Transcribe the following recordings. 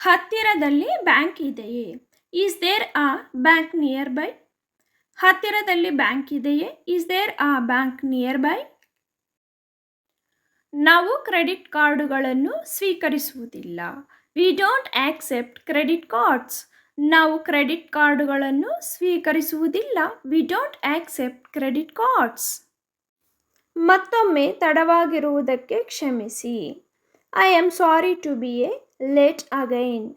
ಹತ್ತಿರದಲ್ಲಿ ಬ್ಯಾಂಕ್ ಇದೆಯೇ? Is there a bank nearby? ಹತ್ತಿರದಲ್ಲಿ ಬ್ಯಾಂಕ್ ಇದೆಯೇ? Is there a bank nearby? ನಾವು ಕ್ರೆಡಿಟ್ ಕಾರ್ಡುಗಳನ್ನು ಸ್ವೀಕರಿಸುವುದಿಲ್ಲ. We don't accept credit cards. ನಾವು ಕ್ರೆಡಿಟ್ ಕಾರ್ಡುಗಳನ್ನು ಸ್ವೀಕರಿಸುವುದಿಲ್ಲ. We don't accept credit cards. ಮತ್ತೊಮ್ಮೆ ತಡವಾಗಿರುವುದಕ್ಕೆ ಕ್ಷಮಿಸಿ. I am sorry to be a late again.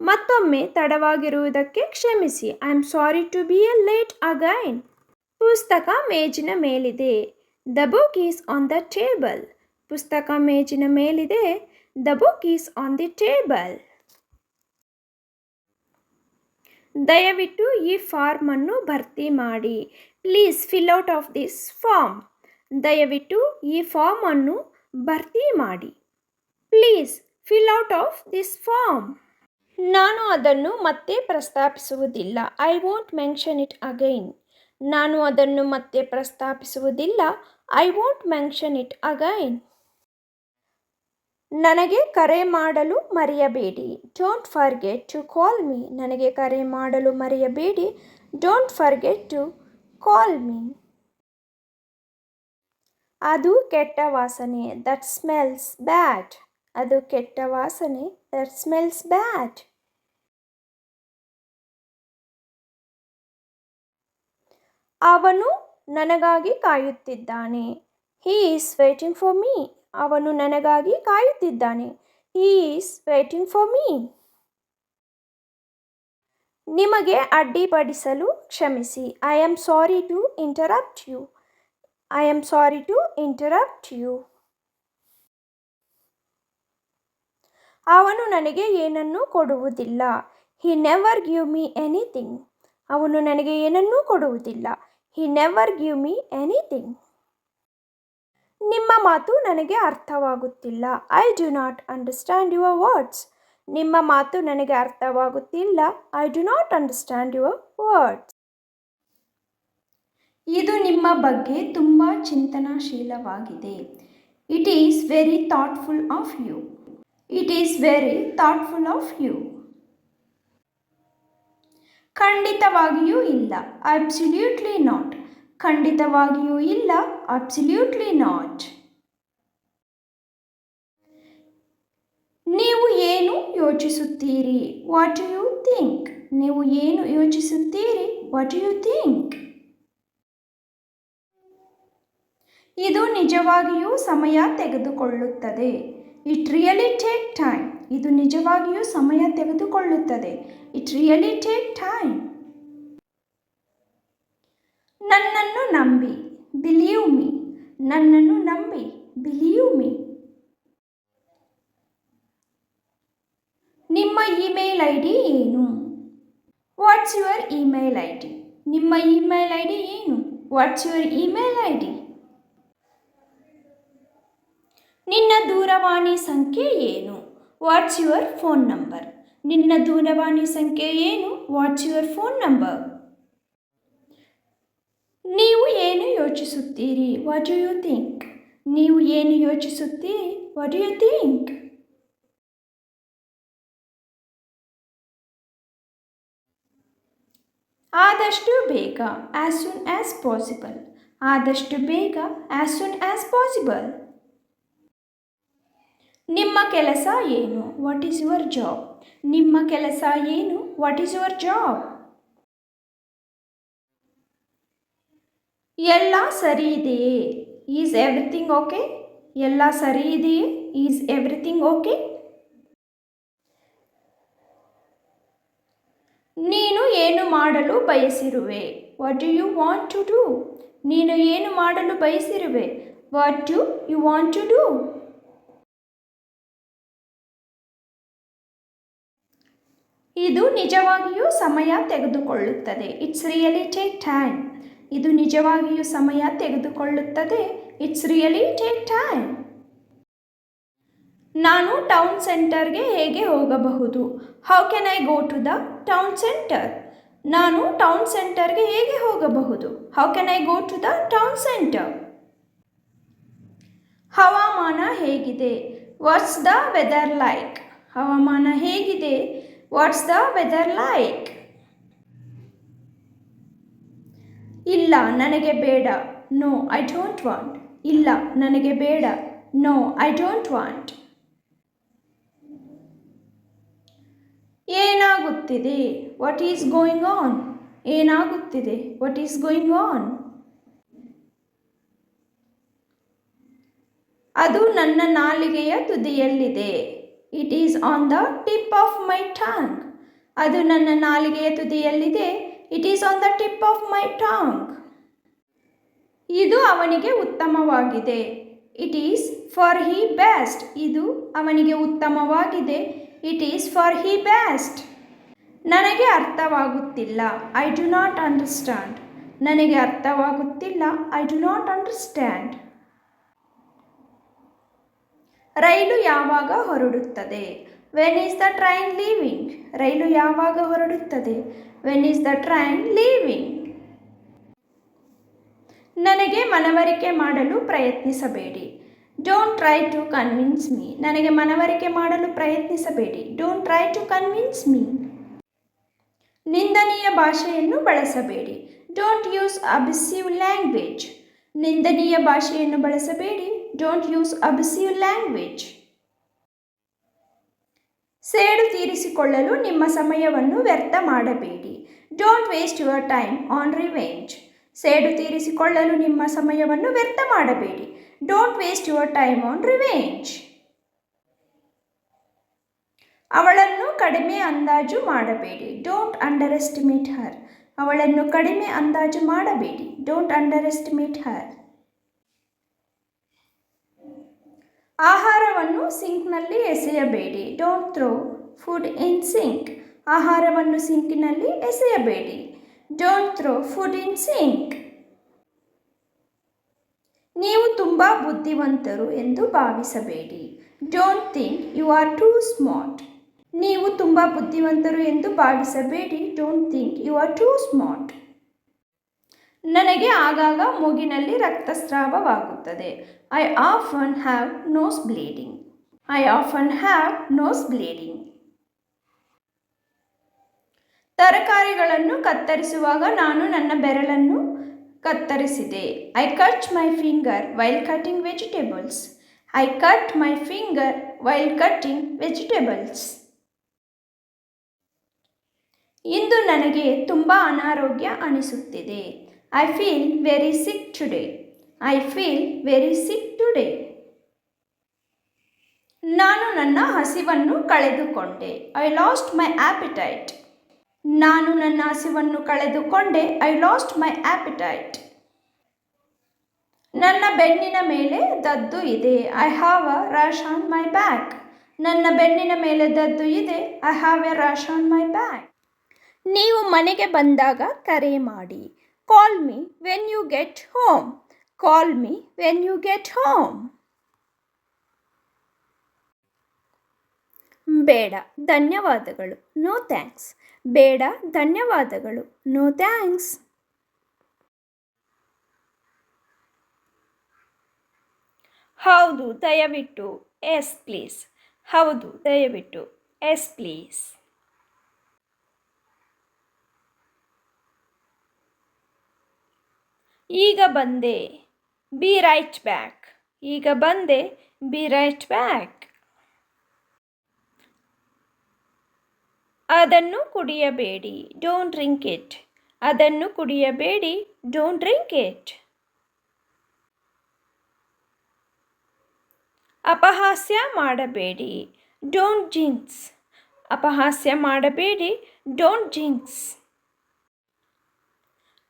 ಮತ್ತೊಮ್ಮೆ ತಡವಾಗಿರುವುದಕ್ಕೆ ಕ್ಷಮಿಸಿ. I am sorry to be a late again. ಪುಸ್ತಕ ಮೇಜಿನ ಮೇಲಿದೆ. The book is on the table. ಪುಸ್ತಕ ಮೇಜಿನ ಮೇಲಿದೆ. The book is on the table. ದಯವಿಟ್ಟು ಈ ಫಾರ್ಮ್ ಅನ್ನು ಭರ್ತಿ ಮಾಡಿ. Please fill out of this form. ದಯವಿಟ್ಟು ಈ ಫಾರ್ಮ್ ಅನ್ನು ಭರ್ತಿ ಮಾಡಿ. Please fill out of this form. ನಾನು ಅದನ್ನು ಮತ್ತೆ ಪ್ರಸ್ತಾಪಿಸುವುದಿಲ್ಲ. I won't mention it again. ನಾನು ಅದನ್ನು ಮತ್ತೆ ಪ್ರಸ್ತಾಪಿಸುವುದಿಲ್ಲ. I won't mention it again. ನನಗೆ ಕರೆ ಮಾಡಲು ಮರೆಯಬೇಡಿ. Don't forget to call me. ನನಗೆ ಕರೆ ಮಾಡಲು ಮರೆಯಬೇಡಿ. Don't forget to call me. ಅದು ಕೆಟ್ಟ ವಾಸನೆ. That smells bad. ಅದು ಕೆಟ್ಟ ವಾಸನೆ. That smells bad. ಅವನು ನನಗಾಗಿ ಕಾಯುತ್ತಿದ್ದಾನೆ. He is waiting for me. ಅವನು ನನಗಾಗಿ ಕಾಯುತ್ತಿದ್ದಾನೆ. He is waiting for me. ನಿಮಗೆ ಅಡ್ಡಿಪಡಿಸಲು ಕ್ಷಮಿಸಿ. I am sorry to interrupt you. I am sorry to interrupt you. ಅವನು ನನಗೆ ಏನನ್ನೂ ಕೊಡುವುದಿಲ್ಲ. He never give me anything. ಅವನು ನನಗೆ ಏನನ್ನೂ ಕೊಡುವುದಿಲ್ಲ. He never give me anything. ನಿಮ್ಮ ಮಾತು ನನಗೆ ಅರ್ಥವಾಗುತ್ತಿಲ್ಲ. I do not understand your words. ನಿಮ್ಮ ಮಾತು ನನಗೆ ಅರ್ಥವಾಗುತ್ತಿಲ್ಲ. I do not understand your words. ಇದು ನಿಮ್ಮ ಬಗ್ಗೆ ತುಂಬ ಚಿಂತನಾಶೀಲವಾಗಿದೆ. It is very thoughtful of you. It is very thoughtful of you. ಖಂಡಿತವಾಗಿಯೂ ಇಲ್ಲ. Absolutely not. ಖಂಡಿತವಾಗಿಯೂ ಇಲ್ಲ. Absolutely not. ನೀವು ಏನು ಯೋಚಿಸುತ್ತೀರಿ? What do you think? ನೀವು ಏನು ಯೋಚಿಸುತ್ತೀರಿ? What do you think? ಇದು ನಿಜವಾಗಿಯೂ ಸಮಯ ತೆಗೆದುಕೊಳ್ಳುತ್ತದೆ. It really take time. ಇದು ನಿಜವಾಗಿಯೂ ಸಮಯ ತೆಗೆದುಕೊಳ್ಳುತ್ತದೆ. It really take time. ನನ್ನನ್ನು ನಂಬಿ. Believe me. ನನ್ನನ್ನು ನಂಬಿ. Believe me. ನಿಮ್ಮ ಇಮೇಲ್ ಐ ಡಿ ಏನು? What's your email I D? ನಿಮ್ಮ ಇಮೇಲ್ ಐ ಡಿ ಏನು? What's your email I D? ನಿನ್ನ ದೂರವಾಣಿ ಸಂಖ್ಯೆ ಏನು? What's your phone number? ನಿನ್ನ ದೂರವಾಣಿ ಸಂಖ್ಯೆ ಏನು? What's your phone number? ನೀವು ಏನು ಯೋಚಿಸುತ್ತೀರಿ? What do you think? ನೀವು ಏನು ಯೋಚಿಸುತ್ತೀರಿ? What do you think? ಆದಷ್ಟು ಬೇಗ. As soon as possible. ಆದಷ್ಟು ಬೇಗ. As soon as possible. ನಿಮ್ಮ ಕೆಲಸ ಏನು? What is your job? ನಿಮ್ಮ ಕೆಲಸ ಏನು? What is your job? ಎಲ್ಲ ಸರಿ ಇದೆಯೇ? Is everything okay? ಎಲ್ಲ ಸರಿ ಇದೆಯೇ? Is everything okay? ನೀನು ಏನು ಮಾಡಲು ಬಯಸಿರುವೆ? What do you want to do? ನೀನು ಏನು ಮಾಡಲು ಬಯಸಿರುವೆ? What do you want to do? ಇದು ನಿಜವಾಗಿಯೂ ಸಮಯ ತೆಗೆದುಕೊಳ್ಳುತ್ತದೆ. It's really take time. ಇದು ನಿಜವಾಗಿಯೂ ಸಮಯ ತೆಗೆದುಕೊಳ್ಳುತ್ತದೆ. It's really take time. ನಾನು ಟೌನ್ ಸೆಂಟರ್ಗೆ ಹೇಗೆ ಹೋಗಬಹುದು? How can I go to the town centre? ನಾನು ಟೌನ್ ಸೆಂಟರ್ಗೆ ಹೇಗೆ ಹೋಗಬಹುದು? How can I go to the town centre? ಹವಾಮಾನ ಹೇಗಿದೆ? What's the weather like? ಹವಾಮಾನ ಹೇಗಿದೆ? What's the weather like? ಇಲ್ಲ ನನಗೆ ಬೇಡ. No I don't want. ಇಲ್ಲ ನನಗೆ ಬೇಡ. No I don't want. ಏನಾಗುತ್ತಿದೆ? What is going on? ಏನಾಗುತ್ತಿದೆ? What is going on? ಅದು ನನ್ನ ನಾಲಿಗೆಯ ತುದಿಯಲ್ಲಿದೆ. It is on the tip of my tongue. ಅದು ನನ್ನ ನಾಲಿಗೆಯ ತುದಿಯಲ್ಲಿದೆ. It is on the tip of my tongue. ಇದು ಅವನಿಗೆ ಉತ್ತಮವಾಗಿದೆ. It is for he best. ಇದು ಅವನಿಗೆ ಉತ್ತಮವಾಗಿದೆ. It is for he best. ನನಗೆ ಅರ್ಥವಾಗುತ್ತಿಲ್ಲ. I do not understand. ನನಗೆ ಅರ್ಥವಾಗುತ್ತಿಲ್ಲ. I do not understand. ರೈಲು ಯಾವಾಗ ಹೊರಡುತ್ತದೆ? When is the train leaving? ರೈಲು ಯಾವಾಗ ಹೊರಡುತ್ತದೆ? When is the train leaving? ನನಗೆ ಮನವರಿಕೆ ಮಾಡಲು ಪ್ರಯತ್ನಿಸಬೇಡಿ. Don't try to convince me. ನನಗೆ ಮನವರಿಕೆ ಮಾಡಲು ಪ್ರಯತ್ನಿಸಬೇಡಿ. Don't try to convince me. ನಿಂದನೀಯ ಭಾಷೆಯನ್ನು ಬಳಸಬೇಡಿ. Don't use abusive language. ನಿಂದನೀಯ ಭಾಷೆಯನ್ನು ಬಳಸಬೇಡಿ. Don't use abusive language. ಸೇಡು ತೀರಿಸಿಕೊಳ್ಳಲು ನಿಮ್ಮ ಸಮಯವನ್ನು ವ್ಯರ್ಥ ಮಾಡಬೇಡಿ. Don't waste your time on revenge. ಸೇಡು ತೀರಿಸಿಕೊಳ್ಳಲು ನಿಮ್ಮ ಸಮಯವನ್ನು ವ್ಯರ್ಥ ಮಾಡಬೇಡಿ. Don't waste your time on revenge. ಅವಳನ್ನು ಕಡಿಮೆ ಅಂದಾಜು ಮಾಡಬೇಡಿ. Don't underestimate her. ಅವಳನ್ನು ಕಡಿಮೆ ಅಂದಾಜು ಮಾಡಬೇಡಿ. Don't underestimate her. ಆಹಾರವನ್ನು ಸಿಂಕ್ನಲ್ಲಿ ಎಸೆಯಬೇಡಿ. Don't throw food in sink. ಆಹಾರವನ್ನು ಸಿಂಕಿನಲ್ಲಿ ಎಸೆಯಬೇಡಿ. Don't throw food in sink. ನೀವು ತುಂಬ ಬುದ್ಧಿವಂತರು ಎಂದು ಭಾವಿಸಬೇಡಿ. Don't think you are too smart. ನೀವು ತುಂಬ ಬುದ್ಧಿವಂತರು ಎಂದು ಭಾವಿಸಬೇಡಿ. Don't think you are too smart. ನನಗೆ ಆಗಾಗ ಮೂಗಿನಲ್ಲಿ ರಕ್ತಸ್ರಾವವಾಗುತ್ತದೆ. I often have nose bleeding. I often have nose bleeding. ತರಕಾರಿಗಳನ್ನು ಕತ್ತರಿಸುವಾಗ ನಾನು ನನ್ನ ಬೆರಳನ್ನು ಕತ್ತರಿಸಿದೆ. I cut my finger while cutting vegetables. I cut my finger while cutting vegetables. ಇಂದು ನನಗೆ ತುಂಬ ಅನಾರೋಗ್ಯ ಅನಿಸುತ್ತಿದೆ. I feel very sick today. I feel very sick today. ನಾನು ನನ್ನ ಹಸಿವನ್ನು ಕಳೆದುಕೊಂಡೆ. ಐ ಲಾಸ್ಟ್ ಮೈ ಆಪಿಟೈಟ್. ನಾನು ನನ್ನ ಹಸಿವನ್ನು ಕಳೆದುಕೊಂಡೆ. ಐ ಲಾಸ್ಟ್ ಮೈ ಆಪಿಟೈಟ್. ನನ್ನ ಬೆನ್ನಿನ ಮೇಲೆ ದದ್ದು ಇದೆ. I have a rash on my back. ನನ್ನ ಬೆನ್ನಿನ ಮೇಲೆ ದದ್ದು ಇದೆ. I have a rash on my back. ನೀವು ಮನೆಗೆ ಬಂದಾಗ ಕರೆ ಮಾಡಿ. Call me when you get home. Call me when you get home. ಬೇಡ ಧನ್ಯವಾದಗಳು. No thanks. ಬೇಡ ಧನ್ಯವಾದಗಳು. No thanks. ಹೌದು ದಯವಿಟ್ಟು. Yes please. ಹೌದು ದಯವಿಟ್ಟು. Yes please. ಈಗ ಬಂದೆ. Be right back. ಈಗ ಬಂದೆ. Be right back. ಅದನ್ನು ಕುಡಿಯಬೇಡಿ. Don't drink it. ಅದನ್ನು ಕುಡಿಯಬೇಡಿ. Don't drink it. ಅಪಹಾಸ್ಯ ಮಾಡಬೇಡಿ. Don't jinx. ಅಪಹಾಸ್ಯ ಮಾಡಬೇಡಿ. Don't jinx.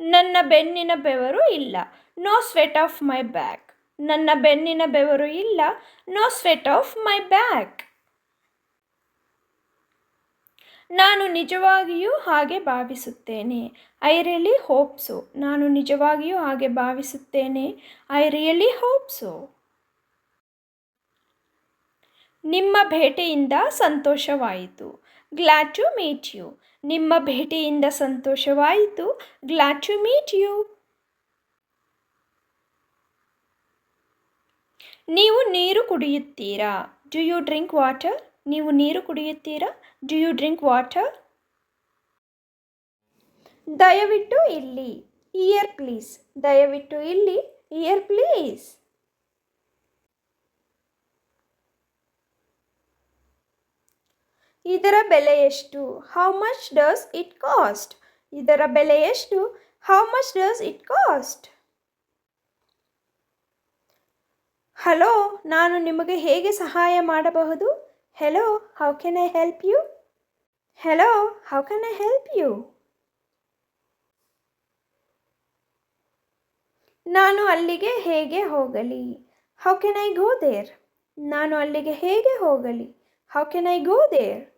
ನನ್ನ ಬೆನ್ನಿನ ಬೆವರು ಇಲ್ಲ. No sweat of my back. ನನ್ನ ಬೆನ್ನಿನ ಬೆವರು ಇಲ್ಲ. No sweat of my back. ನಾನು ನಿಜವಾಗಿಯೂ ಹಾಗೆ ಭಾವಿಸುತ್ತೇನೆ. I really hope so. ನಾನು ನಿಜವಾಗಿಯೂ ಹಾಗೆ ಭಾವಿಸುತ್ತೇನೆ. I really hope so. ನಿಮ್ಮ ಭೇಟಿಯಿಂದ ಸಂತೋಷವಾಯಿತು. Glad to meet you. ನಿಮ್ಮ ಭೇಟಿಯಿಂದ ಸಂತೋಷವಾಯಿತು. Glad to meet you. ನೀವು ನೀರು ಕುಡಿಯುತ್ತೀರಾ? Do you drink water? ನೀವು ನೀರು ಕುಡಿಯುತ್ತೀರಾ? Do you drink water? ದಯವಿಟ್ಟು ಇಲ್ಲಿ. Here please. ದಯವಿಟ್ಟು ಇಲ್ಲಿ. Here please. ಇದರ ಬೆಲೆ ಎಷ್ಟು? How much does it cost? ಇದರ ಬೆಲೆ ಎಷ್ಟು? How much does it cost? Hello, ನಾನು ನಿಮಗೆ ಹೇಗೆ ಸಹಾಯ ಮಾಡಬಹುದು? Hello, how can I help you? Hello, how can I help you? ನಾನು ಅಲ್ಲಿಗೆ ಹೇಗೆ ಹೋಗಲಿ? How can I go there? ನಾನು ಅಲ್ಲಿಗೆ ಹೇಗೆ ಹೋಗಲಿ? How can I go there?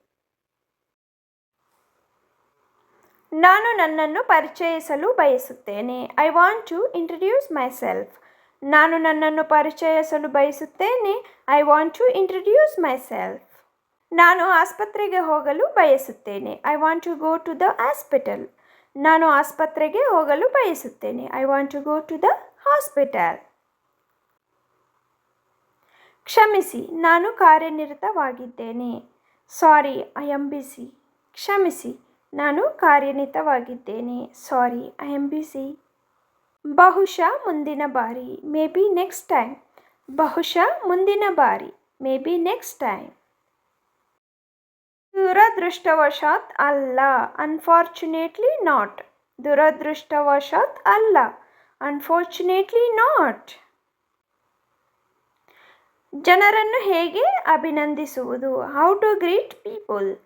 ನಾನು ನನ್ನನ್ನು ಪರಿಚಯಿಸಲು ಬಯಸುತ್ತೇನೆ. I want to introduce myself. ನಾನು ನನ್ನನ್ನು ಪರಿಚಯಿಸಲು ಬಯಸುತ್ತೇನೆ. I want to introduce myself. ನಾನು ಆಸ್ಪತ್ರೆಗೆ ಹೋಗಲು ಬಯಸುತ್ತೇನೆ. I want to go to the hospital. ನಾನು ಆಸ್ಪತ್ರೆಗೆ ಹೋಗಲು ಬಯಸುತ್ತೇನೆ. I want to go to the hospital. ಕ್ಷಮಿಸಿ, ನಾನು ಕಾರ್ಯನಿರತವಾಗಿದ್ದೇನೆ. ಸಾರಿ, ಐ ಆಮ್ ಬಿಸಿ. ಕ್ಷಮಿಸಿ, ನಾನು ಕಾರ್ಯನಿರತವಾಗಿದ್ದೇನೆ. ಸಾರಿ, ಐ ಆಮ್ ಬಿಸಿ. ಬಹುಶಃ ಮುಂದಿನ ಬಾರಿ. Maybe next time. ಬಹುಶಃ ಮುಂದಿನ ಬಾರಿ. Maybe next time. ದುರದೃಷ್ಟವಶಾತ್ ಅಲ್ಲ. Unfortunately not. ದುರದೃಷ್ಟವಶಾತ್ ಅಲ್ಲ. Unfortunately not. ಜನರನ್ನು ಹೇಗೆ ಅಭಿನಂದಿಸುವುದು? How to greet people.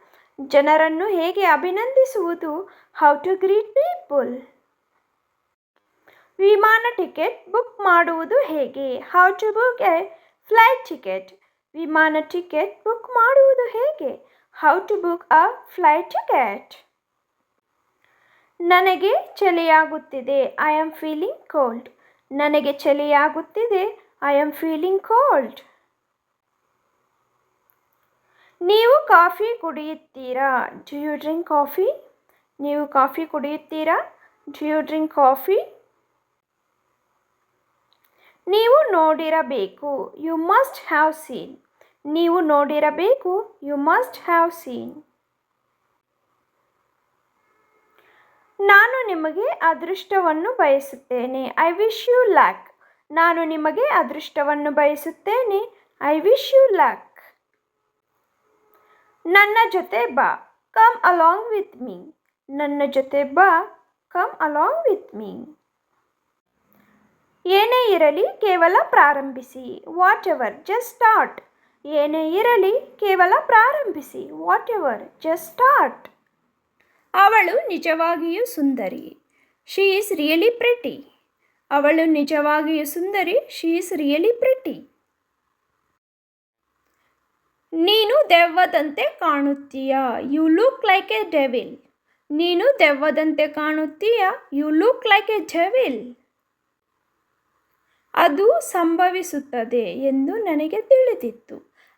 ಜನರನ್ನು ಹೇಗೆ ಅಭಿನಂದಿಸುವುದು? How to greet people. ವಿಮಾನ ಟಿಕೆಟ್ ಬುಕ್ ಮಾಡುವುದು ಹೇಗೆ? How to book a flight ticket. ವಿಮಾನ ಟಿಕೆಟ್ ಬುಕ್ ಮಾಡುವುದು ಹೇಗೆ? How to book a flight ticket. ನನಗೆ ಚಳಿಯಾಗುತ್ತಿದೆ. I am feeling cold. ನನಗೆ ಚಳಿಯಾಗುತ್ತಿದೆ. I am feeling cold. ನೀವು ಕಾಫಿ ಕುಡಿಯುತ್ತೀರಾ? Do you drink coffee? ನೀವು ಕಾಫಿ ಕುಡಿಯುತ್ತೀರಾ? Do you drink coffee? ನೀವು ನೋಡಿರಬೇಕು. You must have seen. ನೀವು ನೋಡಿರಬೇಕು. You must have seen. ನಾನು ನಿಮಗೆ ಅದೃಷ್ಟವನ್ನು ಬಯಸುತ್ತೇನೆ. I wish you luck. ನಾನು ನಿಮಗೆ ಅದೃಷ್ಟವನ್ನು ಬಯಸುತ್ತೇನೆ. I wish you luck. ನನ್ನ ಜೊತೆ ಬಾ. Come along with me. ನನ್ನ ಜೊತೆ ಬಾ. Come along with me. ಏನೇ ಇರಲಿ, ಕೇವಲ ಪ್ರಾರಂಭಿಸಿ. Whatever, just start. ಏನೇ ಇರಲಿ, ಕೇವಲ ಪ್ರಾರಂಭಿಸಿ. Whatever, just start. ಅವಳು ನಿಜವಾಗಿಯೂ ಸುಂದರಿ. She is really pretty. ಅವಳು ನಿಜವಾಗಿಯೂ ಸುಂದರಿ. She is really pretty. ನೀನು ದೆವ್ವದಂತೆ ಕಾಣುತ್ತೀಯಾ? You look like a devil. ನೀನು ದೆವ್ವದಂತೆ ಕಾಣುತ್ತೀಯಾ? You look like a devil. ಅದು ಸಂಭವಿಸುತ್ತದೆ ಎಂದು ನನಗೆ ತಿಳಿದಿತ್ತು.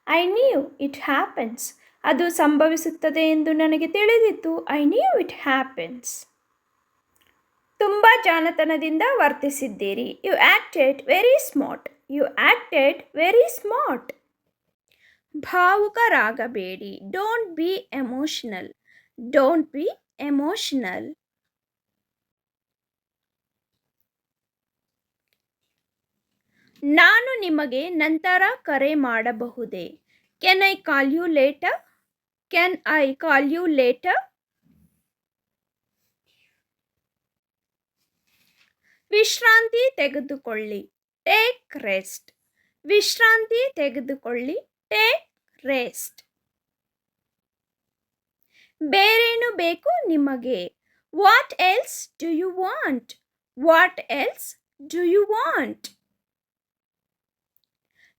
I knew it happens. ಅದು ಸಂಭವಿಸುತ್ತದೆ ಎಂದು ನನಗೆ ತಿಳಿದಿತ್ತು. I knew it happens. ತುಂಬ ಜಾಣತನದಿಂದ ವರ್ತಿಸಿದ್ದೀರಿ. You acted very smart. You acted very smart. ಭಾವುಕರಾಗಬೇಡಿ. Don't be emotional. Don't be emotional. ನಾನು ನಿಮಗೆ ನಂತರ ಕರೆ ಮಾಡಬಹುದೇ? Can I call you later? Can I call you later? ವಿಶ್ರಾಂತಿ ತೆಗೆದುಕೊಳ್ಳಿ. Take rest. ವಿಶ್ರಾಂತಿ ತೆಗೆದುಕೊಳ್ಳಿ. Take rest. ಬೇರೇನು ಬೇಕು ನಿಮಗೆ? What else do you want? What else do you want?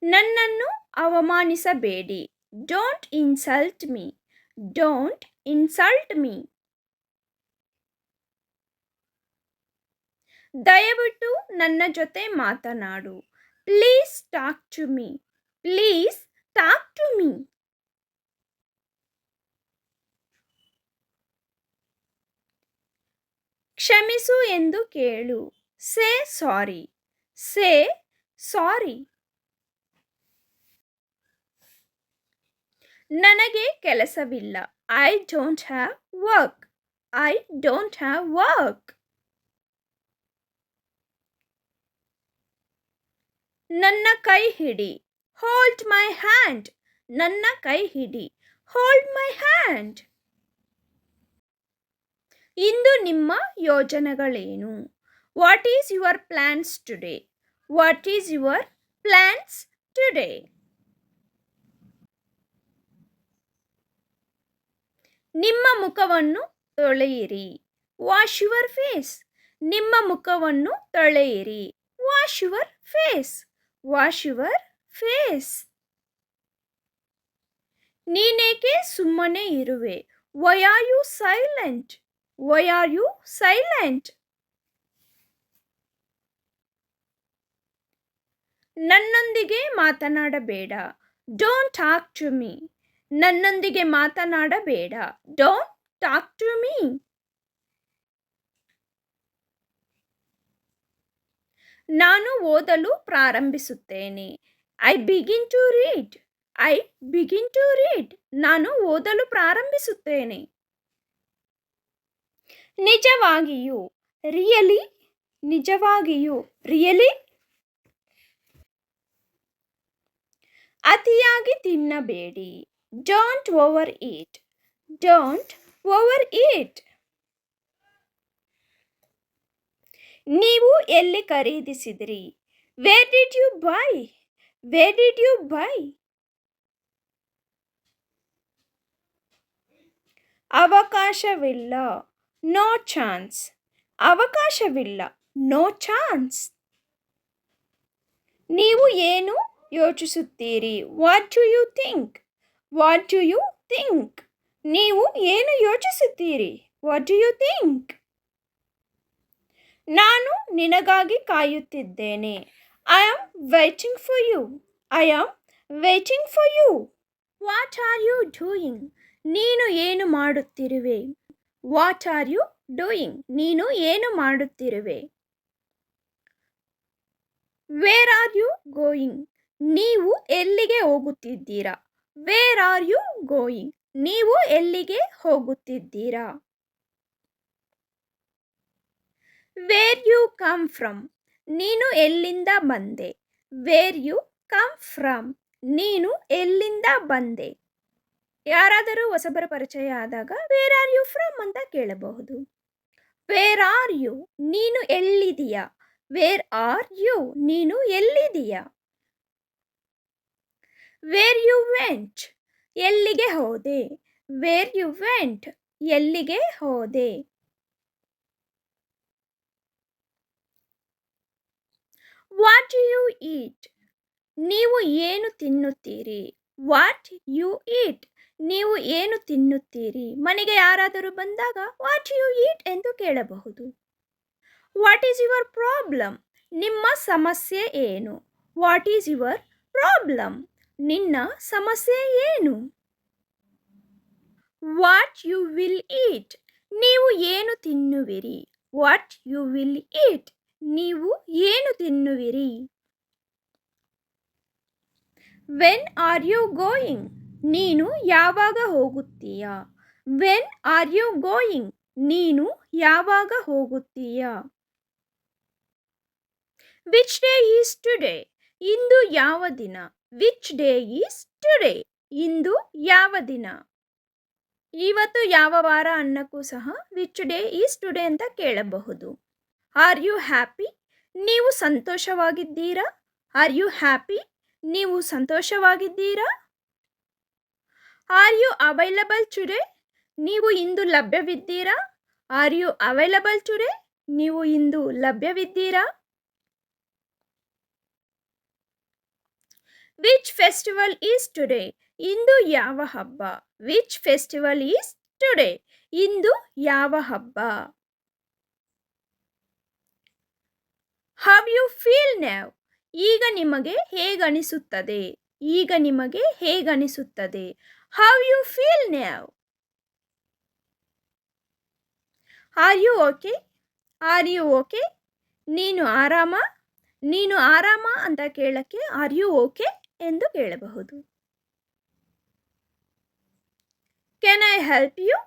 ನನ್ನನ್ನು ಅವಮಾನಿಸಬೇಡಿ. Don't insult me. Don't insult me. ದಯವಿಟ್ಟು ನನ್ನ ಜೊತೆ ಮಾತನಾಡು. Please talk to me. Please talk to me. ಕ್ಷಮಿಸು ಎಂದು ಕೇಳು. Say sorry. Say sorry. ನನಗೆ ಕೆಲಸವಿಲ್ಲ. I don't have work. I don't have work. ನನ್ನ ಕೈ ಹಿಡಿ. Hold my hand. ನನ್ನ ಕೈ ಹಿಡಿ. Hold my hand. ಇಂದು ನಿಮ್ಮ ಯೋಜನೆಗಳೇನು? What is your plans today? What is your plans today? ನಿಮ್ಮ ಮುಖವನ್ನು ತೊಳೆಯಿರಿ. Wash your face. ನಿಮ್ಮ ಮುಖವನ್ನು ತೊಳೆಯಿರಿ. Wash your face. Wash your face. ನೀನೇಕೆ ಸುಮ್ಮನೆ ಇರುವೆ? Why are you silent? Why are you silent? ನನ್ನೊಂದಿಗೆ ಮಾತನಾಡಬೇಡ. Don't talk to me. ನನ್ನೊಂದಿಗೆ ಮಾತನಾಡಬೇಡ. Don't talk to me. ನಾನು ಓದಲು ಪ್ರಾರಂಭಿಸುತ್ತೇನೆ. I begin to read. I begin to read. ನಾನು ಓದಲು ಪ್ರಾರಂಭಿಸುತ್ತೇನೆ. ನಿಜವಾಗಿಯೂ. ರಿಯಲಿ. ನಿಜವಾಗಿಯೂ. ರಿಯಲಿ. ಅತಿಯಾಗಿ ತಿನ್ನಬೇಡಿ. Don't over eat. Don't over eat. ನೀವು ಎಲ್ಲಿ ಖರೀದಿಸಿದಿರಿ? Where did you buy? Where did you buy? ಅವಕಾಶವಿಲ್ಲ. No chance. ಅವಕಾಶವಿಲ್ಲ. No chance. ನೀವು ಏನು ಯೋಚಿಸುತ್ತೀರಿ? What do you think? What do you think? ನೀವು ಏನು ಯೋಚಿಸುತ್ತೀರಿ? What do you think? ನಾನು ನಿನಗಾಗಿ ಕಾಯುತ್ತಿದ್ದೇನೆ. I am waiting for you. I am waiting for you. What are you doing? ನೀನು ಏನು ಮಾಡುತ್ತಿರುವೆ? What are you doing? ನೀನು ಏನು ಮಾಡುತ್ತಿರುವೆ? Where are you going? ನೀವು ಎಲ್ಲಿಗೆ ಹೋಗುತ್ತಿದ್ದೀರಾ? Where are you going? ನೀವು ಎಲ್ಲಿಗೆ ಹೋಗುತ್ತಿದ್ದೀರಾ? Where you come from? ನೀನು ಎಲ್ಲಿಂದ ಬಂದೆ? Where you come from? ನೀನು ಎಲ್ಲಿಂದ ಬಂದೆ? ಯಾರಾದರೂ ಹೊಸಬರ ಪರಿಚಯ ಆದಾಗ ವೇರ್ ಆರ್ ಯು ಫ್ರಮ್ ಅಂತ ಕೇಳಬಹುದು. Where are you? ನೀನು ಎಲ್ಲಿದೀಯಾ? Wear are you? ನೀನು ಎಲ್ಲಿದೀಯಾ? Wear you went? ಎಲ್ಲಿಗೆ ಹೋದೆ? Where you went? ಎಲ್ಲಿಗೆ ಹೋದೆ? What do you eat? ನೀವು ಏನು ತಿನ್ನುತ್ತೀರಿ? What you eat? ನೀವು ಏನು ತಿನ್ನುತ್ತೀರಿ? ಮನೆಗೆ ಯಾರಾದರೂ ಬಂದಾಗ ವಾಟ್ ಯು ಈಟ್ ಎಂದು ಕೇಳಬಹುದು. What is your problem? ನಿಮ್ಮ ಸಮಸ್ಯೆ ಏನು? What is your problem? ನಿನ್ನ ಸಮಸ್ಯೆ ಏನು? What you will eat? ನೀವು ಏನು ತಿನ್ನುವಿರಿ? What you will eat? ನೀವು ಏನು ತಿನ್ನುವಿರಿ? When are you going? ನೀನು ಯಾವಾಗ ಹೋಗುತ್ತೀಯಾ? When are you going? ನೀನು ಯಾವಾಗ ಹೋಗುತ್ತೀಯಾ? Which day is today? ಇಂದು ಯಾವ ದಿನ? Which day is today? ಇಂದು ಯಾವ ದಿನ? ಇವತ್ತು ಯಾವ ವಾರ ಅನ್ನಕ್ಕೂ ಸಹ ವಿಚ್ ಡೇ ಈಸ್ ಟುಡೇ ಅಂತ ಕೇಳಬಹುದು. Are you happy? ನೀವು ಸಂತೋಷವಾಗಿದ್ದೀರಾ? Are you happy? ನೀವು ಸಂತೋಷವಾಗಿದ್ದೀರಾ? Are you available today? ನೀವು ಇಂದು ಲಭ್ಯವಿದ್ದೀರಾ? Are you available today? ನೀವು ಇಂದು ಲಭ್ಯವಿದ್ದೀರಾ? Which festival is today? ಇಂದು ಯಾವ ಹಬ್ಬ? Which festival is today? ಇಂದು ಯಾವ ಹಬ್ಬ? How you feel now? ಈಗ ನಿಮಗೆ ಹೇಗನಿಸುತ್ತದೆ? ಈಗ ನಿಮಗೆ ಹೇಗನಿಸುತ್ತದೆ? How you feel now? Are you okay? Are you okay? ನೀನು ಆರಾಮ? ನೀನು ಆರಾಮ ಅಂತ ಕೇಳಕ್ಕೆ ಆರ್ ಯು ಓಕೆ ಎಂದು ಕೇಳಬಹುದು. Can I help you?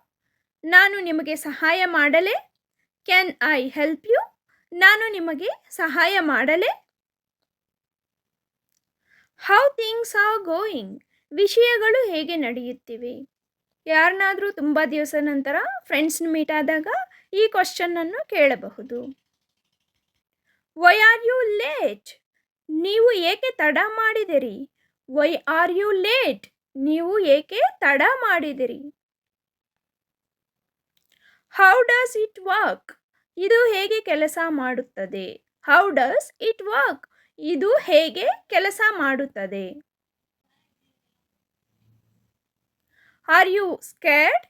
ನಾನು ನಿಮಗೆ ಸಹಾಯ ಮಾಡಲೇ? Can I help you? ನಾನು ನಿಮಗೆ ಸಹಾಯ ಮಾಡಲೇ? How things are going? ವಿಷಯಗಳು ಹೇಗೆ ನಡೆಯುತ್ತಿವೆ? ಯಾರನ್ನಾದರೂ ತುಂಬ ದಿವಸ ನಂತರ ಫ್ರೆಂಡ್ಸ್ನ ಮೀಟ್ ಆದಾಗ ಈ ಕ್ವಶನ್ನನ್ನು ಕೇಳಬಹುದು. Why are you late? ನೀವು ಏಕೆ ತಡ ಮಾಡಿದಿರಿ? Why are you late? ನೀವು ಏಕೆ ತಡ ಮಾಡಿದಿರಿ? How does it work? ಇದು ಹೇಗೆ ಕೆಲಸ ಮಾಡುತ್ತದೆ? How does it work? ಇದು ಹೇಗೆ ಕೆಲಸ ಮಾಡುತ್ತದೆ? Are you scared?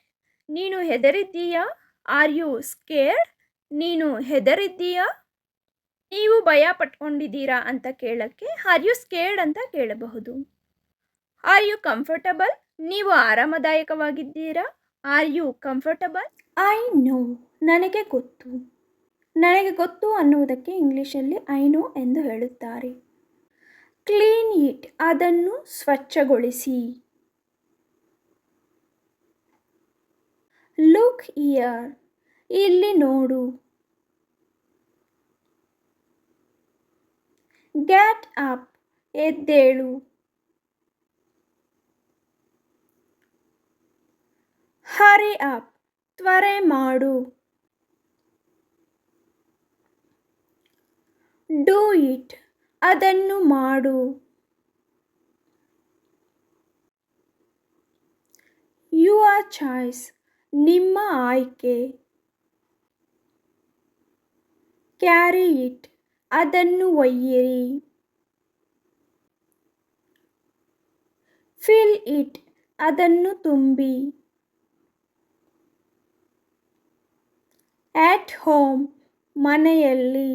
ನೀನು ಹೆದರಿದ್ದೀಯಾ? R you scared? ನೀನು ಹೆದರಿದ್ದೀಯಾ? ನೀವು ಭಯ ಪಟ್ಕೊಂಡಿದ್ದೀರಾ ಅಂತ ಕೇಳಕ್ಕೆ ಆರ್ ಯು ಸ್ಕೇರ್ಡ್ ಅಂತ ಕೇಳಬಹುದು. Are you comfortable? ನೀವು ಆರಾಮದಾಯಕವಾಗಿದ್ದೀರಾ? Are you comfortable? I know, ನನಗೆ ಗೊತ್ತು. ನನಗೆ ಗೊತ್ತು ಅನ್ನುವುದಕ್ಕೆ ಇಂಗ್ಲೀಷಲ್ಲಿ ಐ ನೋ ಎಂದು ಹೇಳುತ್ತಾರೆ. ಕ್ಲೀನ್ ಇಟ್, ಅದನ್ನು ಸ್ವಚ್ಛಗೊಳಿಸಿ. ಲುಕ್ ಹಿಯರ್, ಇಲ್ಲಿ ನೋಡು. ಗೆಟ್ ಅಪ್, ಎದ್ದೇಳು. ಹರಿ ಅಪ್, ತ್ವರೆ ಮಾಡು. ಡೂ ಇಟ್, ಅದನ್ನು ಮಾಡು. ಯುವರ್ ಚಾಯ್ಸ್, ನಿಮ್ಮ ಆಯ್ಕೆ. ಕ್ಯಾರಿ ಇಟ್, ಅದನ್ನು ಒಯ್ಯಿರಿ. ಫಿಲ್ ಇಟ್, ಅದನ್ನು ತುಂಬಿ. ಆಟ್ ಹೋಮ್, ಮನೆಯಲ್ಲಿ.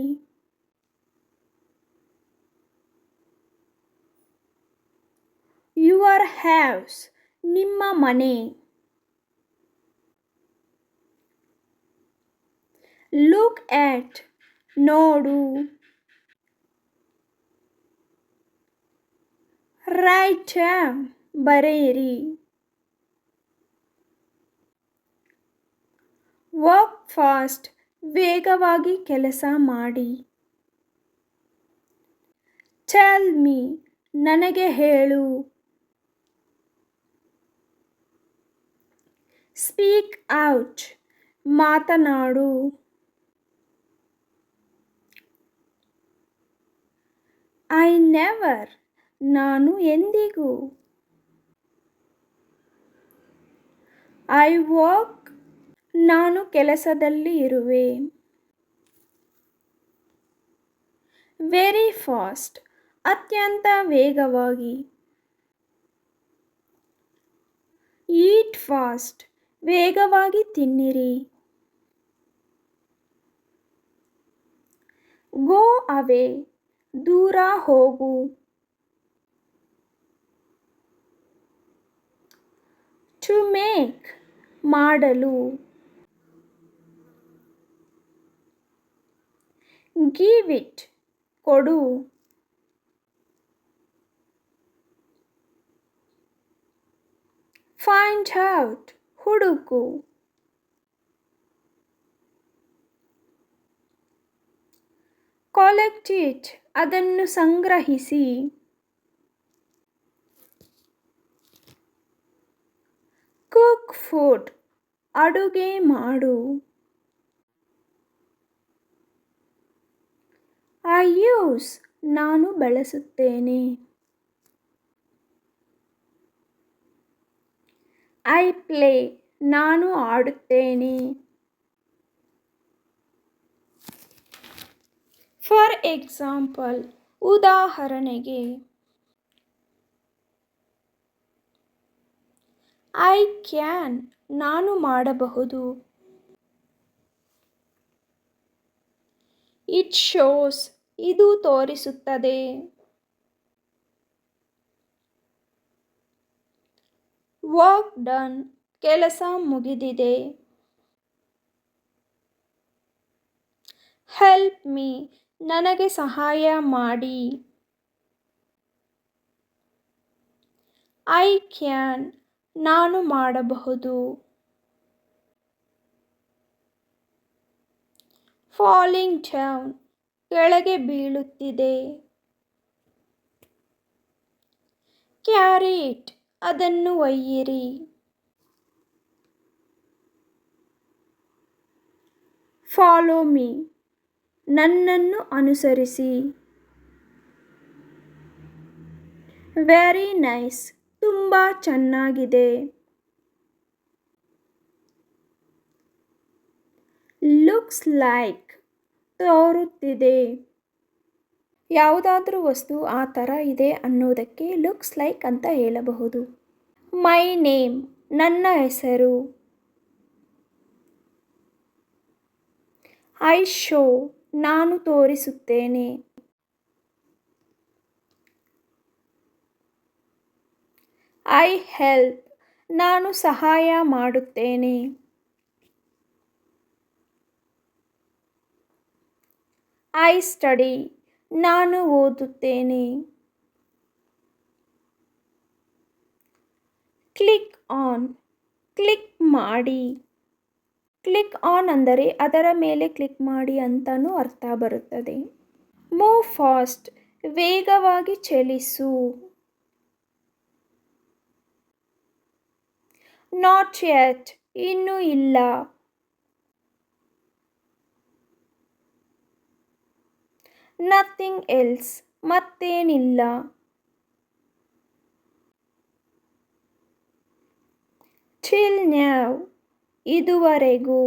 ಯುವರ್ ಹೌಸ್, ನಿಮ್ಮ ಮನೆ. ಲುಕ್ ಆಟ್, ನೋಡು. ರೈಟ್ ಡೌನ್, ಬರೆಯಿರಿ. ವರ್ಕ್ ಫಾಸ್ಟ್, ವೇಗವಾಗಿ ಕೆಲಸ ಮಾಡಿ. ಟೆಲ್ ಮೀ, ನನಗೆ ಹೇಳು. ಸ್ಪೀಕ್ ಔಟ್, ಮಾತನಾಡು. ಐ ನೆವರ್, ನಾನು ಎಂದಿಗೂ. ಐ ವರ್ಕ್, ನಾನು ಕೆಲಸದಲ್ಲಿ ಇರುವೆ. ವೆರಿ ಫಾಸ್ಟ್, ಅತ್ಯಂತ ವೇಗವಾಗಿ. ಈಟ್ ಫಾಸ್ಟ್, ವೇಗವಾಗಿ ತಿನ್ನಿರಿ. ಗೋ ಅವೇ, ದೂರ ಹೋಗು. ಟು ಮೇಕ್, ಮಾಡಲು. ಗಿವ್ ಇಟ್, ಕೊಡು. ಫೈಂಡ್ ಔಟ್, ಹುಡುಕು. ಕಲೆಕ್ಟ್ ಇಟ್, ಅದನ್ನು ಸಂಗ್ರಹಿಸಿ. ಕುಕ್ ಫುಡ್, ಅಡುಗೆ ಮಾಡು. ಐ ಯೂಸ್, ನಾನು ಬಳಸುತ್ತೇನೆ. ಐ ಪ್ಲೇ, ನಾನು ಆಡುತ್ತೇನೆ. ಫಾರ್ ಎಕ್ಸಾಂಪಲ್, ಉದಾಹರಣೆಗೆ. ಐ ಕ್ಯಾನ್, ನಾನು ಮಾಡಬಹುದು. ಇಟ್ ಶೋಸ್, ಇದು ತೋರಿಸುತ್ತದೆ. ವರ್ಕ್ ಡನ್, ಕೆಲಸ ಮುಗಿದಿದೆ. ಹೆಲ್ಪ್ ಮೀ, ನನಗೆ ಸಹಾಯ ಮಾಡಿ. ಐ ಕ್ಯಾನ್, ನಾನು ಮಾಡಬಹುದು. ಫಾಲಿಂಗ್ ಡೌನ್ ಕೆಳಗೆ ಬೀಳುತ್ತಿದೆ. ಕ್ಯಾರಿ ಇಟ್ ಅದನ್ನು ಒಯ್ಯಿರಿ. ಫಾಲೋ ಮೀ ನನ್ನನ್ನು ಅನುಸರಿಸಿ. ವೆರಿ ನೈಸ್ ತುಂಬ ಚೆನ್ನಾಗಿದೆ. ಲುಕ್ಸ್ ಲೈಕ್ ತೋರುತ್ತಿದೆ. ಯಾವುದಾದ್ರೂ ವಸ್ತು ಆ ಥರ ಇದೆ ಅನ್ನೋದಕ್ಕೆ ಲುಕ್ಸ್ ಲೈಕ್ ಅಂತ ಹೇಳಬಹುದು. ಮೈ ನೇಮ್ ನನ್ನ ಹೆಸರು. ಐ ಶೋ ನಾನು ತೋರಿಸುತ್ತೇನೆ. ಐ ಹೆಲ್ಪ್ ನಾನು ಸಹಾಯ ಮಾಡುತ್ತೇನೆ. ಐ ಸ್ಟಡಿ ನಾನು ಓದುತ್ತೇನೆ. ಕ್ಲಿಕ್ ಆನ್ ಕ್ಲಿಕ್ ಮಾಡಿ. ಕ್ಲಿಕ್ ಆನ್ ಅಂದರೆ ಅದರ ಮೇಲೆ ಕ್ಲಿಕ್ ಮಾಡಿ ಅಂತಲೂ ಅರ್ಥ ಬರುತ್ತದೆ. ಮೂವ್ ಫಾಸ್ಟ್ ವೇಗವಾಗಿ ಚಲಿಸು. ನಾಟ್ ಯೆಟ್ ಇನ್ನೂ ಇಲ್ಲ. ನಥಿಂಗ್ ಎಲ್ಸ್ ಮತ್ತೇನಿಲ್ಲ. ಟಿಲ್ ನ್ಯಾವ್ ಇದುವರೆಗೂ.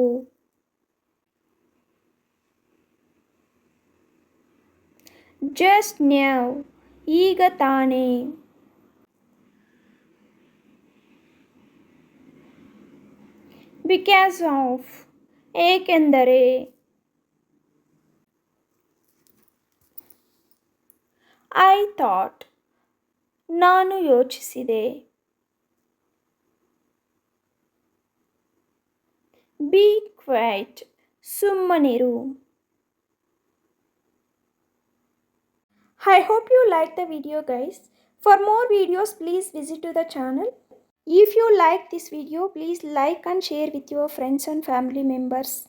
ಜಸ್ಟ್ ನ್ಯಾವ್ ಈಗ ತಾನೇ. ಬಿಕಾಸ್ ಆಫ್ ಏಕೆಂದರೆ. ಐ ಥಾಟ್ ನಾನು ಯೋಚಿಸಿದೆ. ಬಿ ಕ್ವೈಟ್ ಸುಮ್ಮನಿರು. I hope you like the video guys. For more videos please visit to the channel. If you like this video please like and share with your friends and family members.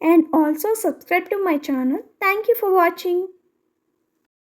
And also subscribe to my channel. Thank you for watching.